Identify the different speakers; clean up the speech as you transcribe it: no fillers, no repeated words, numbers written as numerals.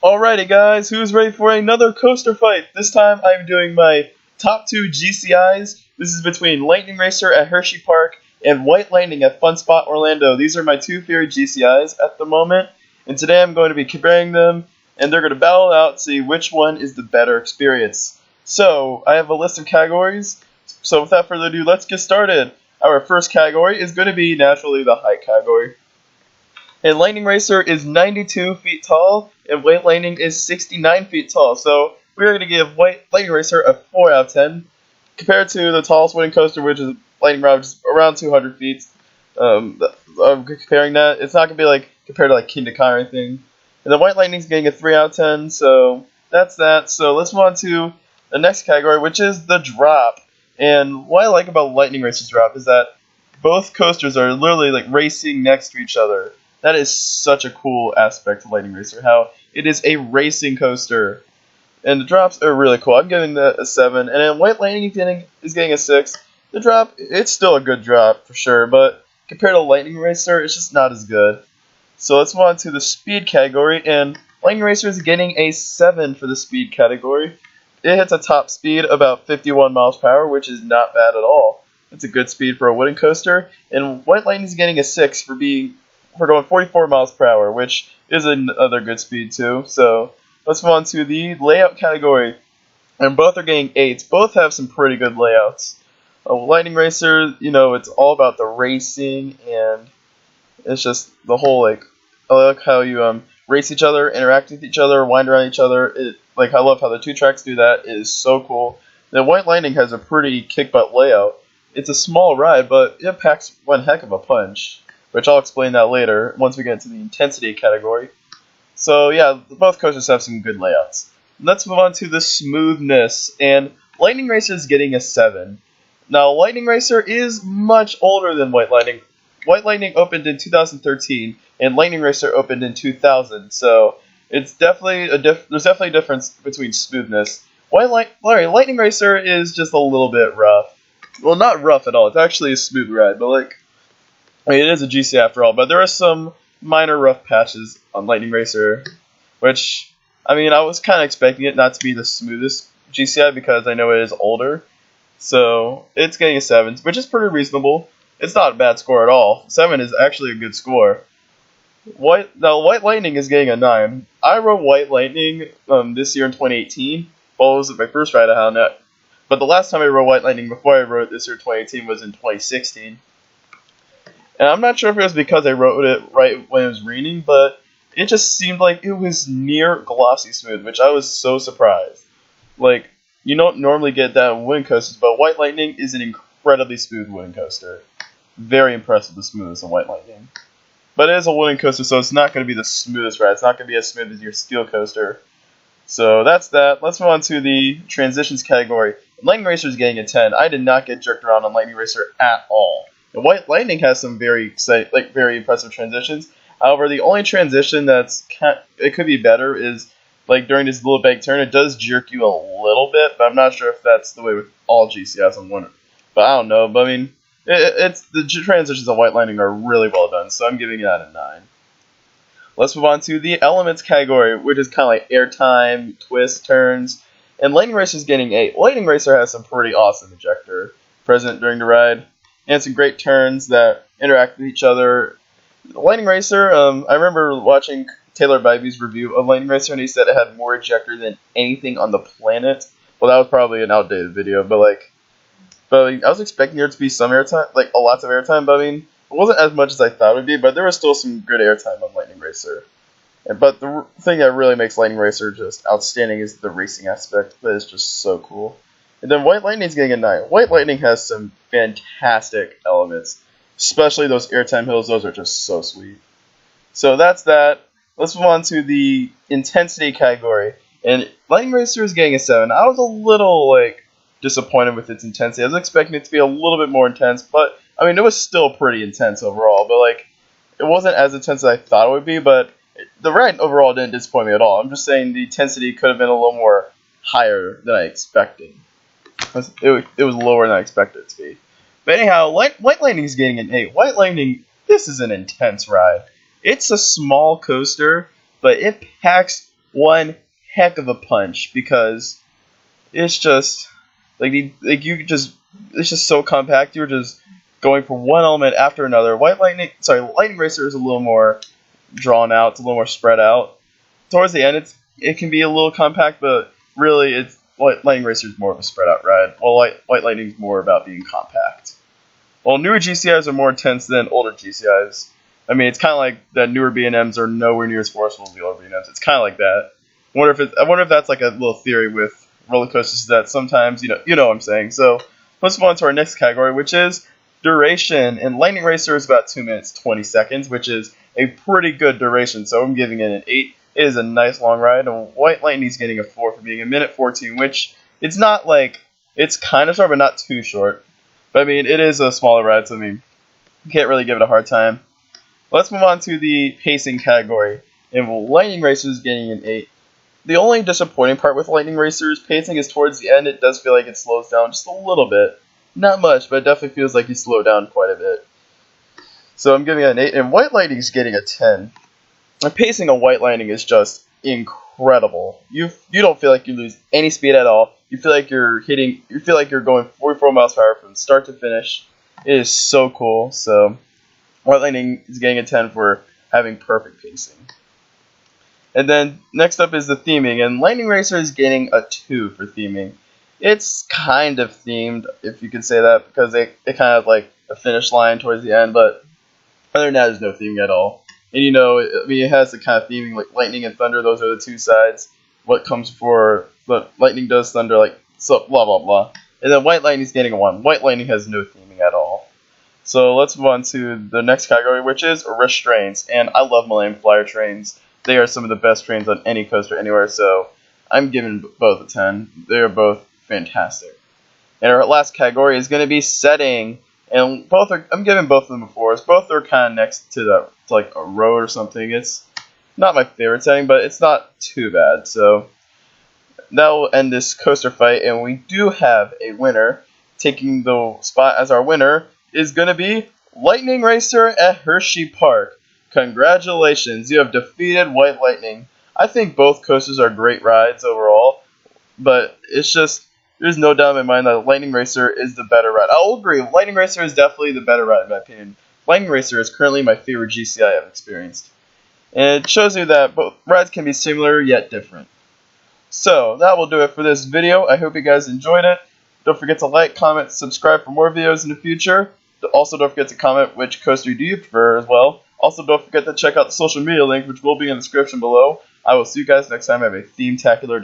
Speaker 1: Alrighty guys, who's ready for another coaster fight? This time I'm doing my top two GCIs. This is between Lightning Racer at Hershey Park and White Lightning at Fun Spot Orlando. These are my two favorite GCIs at the moment, and today I'm going to be comparing them, and they're going to battle it out to see which one is the better experience. So, I have a list of categories, so without further ado, let's get started. Our first category is going to be naturally the height category. And Lightning Racer is 92 feet tall, and White Lightning is 69 feet tall. So we're going to give Lightning Racer a 4 out of 10, compared to the tallest wooden coaster, which is Lightning Rod, which is around 200 feet. Comparing that, it's not going to be like compared to like King to Kai or anything. And the White Lightning's getting a 3 out of 10, so that's that. So let's move on to the next category, which is the drop. And what I like about Lightning Racer's drop is that both coasters are literally like racing next to each other. That is such a cool aspect of Lightning Racer, how it is a racing coaster. And the drops are really cool. I'm giving that a 7. And then White Lightning is getting a 6. The drop, it's still a good drop for sure, but compared to Lightning Racer, it's just not as good. So let's move on to the speed category, and Lightning Racer is getting a 7 for the speed category. It hits a top speed about 51 miles per hour, which is not bad at all. It's a good speed for a wooden coaster. And White Lightning is getting a 6 for going 44 miles per hour, which is another good speed too. So let's move on to the layout category. And both are getting 8s. Both have some pretty good layouts. Lightning Racer, it's all about the racing, and it's just the whole, I like how you race each other, interact with each other, wind around each other. I love how the two tracks do that. It is so cool. Then White Lightning has a pretty kick-butt layout. It's a small ride, but it packs one heck of a punch, which I'll explain that later once we get into the intensity category. So yeah, both coasters have some good layouts. Let's move on to the smoothness, and Lightning Racer is getting a 7. Now, Lightning Racer is much older than White Lightning. White Lightning opened in 2013, and Lightning Racer opened in 2000, so it's definitely there's definitely a difference between smoothness. Lightning Racer is just a little bit rough. Well, not rough at all. It's actually a smooth ride, but it is a GC after all, but there are some minor rough patches on Lightning Racer, which, I was kind of expecting it not to be the smoothest GCI because I know it is older. So, it's getting a 7, which is pretty reasonable. It's not a bad score at all. 7 is actually a good score. White Lightning is getting a 9. I rode White Lightning this year in 2018. Well, it was my first ride I had on it. But the last time I rode White Lightning before I rode it this year in 2018 was in 2016. And I'm not sure if it was because I wrote it right when it was raining, but it just seemed like it was near glossy smooth, which I was so surprised. You don't normally get that in wooden coasters, but White Lightning is an incredibly smooth wooden coaster. Very impressed with the smoothness of White Lightning. But it is a wooden coaster, so it's not going to be the smoothest ride. It's not going to be as smooth as your steel coaster. So that's that. Let's move on to the transitions category. Lightning Racer is getting a 10. I did not get jerked around on Lightning Racer at all. And White Lightning has some very very impressive transitions. However, the only transition it could be better is during this little bank turn. It does jerk you a little bit, but I'm not sure if that's the way with all GCIs. I'm wondering, but I don't know. But it's the transitions of White Lightning are really well done, so I'm giving that a 9. Let's move on to the elements category, which is kind of like airtime, twist, turns, and Lightning Racer is getting 8. Lightning Racer has some pretty awesome ejector present during the ride, and some great turns that interact with each other. Lightning Racer, I remember watching Taylor Bybee's review of Lightning Racer, and he said it had more ejector than anything on the planet. Well, that was probably an outdated video, but I was expecting there to be some airtime, lots of airtime, but it wasn't as much as I thought it would be, but there was still some good airtime on Lightning Racer. But the thing that really makes Lightning Racer just outstanding is the racing aspect. That is just so cool. And then White Lightning is getting a 9. White Lightning has some fantastic elements, especially those airtime hills. Those are just so sweet. So that's that. Let's move on to the intensity category. And Lightning Racer is getting a 7. I was a little disappointed with its intensity. I was expecting it to be a little bit more intense, but it was still pretty intense overall. But it wasn't as intense as I thought it would be. But the ride overall didn't disappoint me at all. I'm just saying the intensity could have been a little more higher than I expected. It was lower than I expected it to be. But anyhow, White Lightning is getting an 8. White Lightning, this is an intense ride. It's a small coaster, but it packs one heck of a punch because it's just it's just so compact. You're just going from one element after another. Lightning Racer is a little more drawn out. It's a little more spread out. Towards the end, it can be a little compact, but really, Lightning Racer is more of a spread out ride. While White Lightning is more about being compact. While newer GCIs are more intense than older GCIs. I mean, it's kind of like that newer B&Ms are nowhere near as forceful as the older B&Ms. It's kind of like that. I wonder if that's like a little theory with roller coasters that sometimes you know what I'm saying. So let's move on to our next category, which is duration. And Lightning Racer is about 2 minutes 20 seconds, which is a pretty good duration. So I'm giving it an 8. It is a nice long ride. And White Lightning's getting a 4 for being a minute 14, which it's not like it's kind of short, but not too short. But I mean, it is a smaller ride, so I mean, you can't really give it a hard time. Let's move on to the pacing category. And Lightning Racer is getting an 8. The only disappointing part with Lightning Racer's pacing is towards the end. It does feel like it slows down just a little bit. Not much, but it definitely feels like you slow down quite a bit. So I'm giving it an 8, and White Lightning is getting a 10. The pacing on White Lightning is just incredible. You don't feel like you lose any speed at all. You feel like you're going 44 miles per hour from start to finish. It is so cool. So White Lightning is getting a 10 for having perfect pacing. And then next up is the theming, and Lightning Racer is getting a 2 for theming. It's kind of themed, if you could say that, because it kind of like a finish line towards the end, but other than that, there's no theming at all. And it has the kind of theming like lightning and thunder. Those are the two sides. What comes before lightning does thunder, like so blah blah blah. And then White Lightning is getting a 1. White Lightning has no theming at all. So let's move on to the next category, which is restraints. And I love Millennium Flyer trains. They are some of the best trains on any coaster anywhere. So I'm giving both a 10. They are both fantastic. And our last category is going to be setting. And I'm giving both of them a 4. Both are kind of next to like a road or something. It's not my favorite setting, but it's not too bad. So that will end this coaster fight, and we do have a winner. Taking the spot as our winner is going to be Lightning Racer at Hershey Park. Congratulations, you have defeated White Lightning. I think both coasters are great rides overall, but it's just there's no doubt in my mind that Lightning Racer is the better ride. I'll agree, Lightning Racer is definitely the better ride in my opinion. Lightning Racer is currently my favorite GCI I've experienced. And it shows you that both rides can be similar yet different. So, that will do it for this video. I hope you guys enjoyed it. Don't forget to like, comment, subscribe for more videos in the future. Also, don't forget to comment which coaster do you prefer as well. Also, don't forget to check out the social media link, which will be in the description below. I will see you guys next time. Have a theme-tacular day.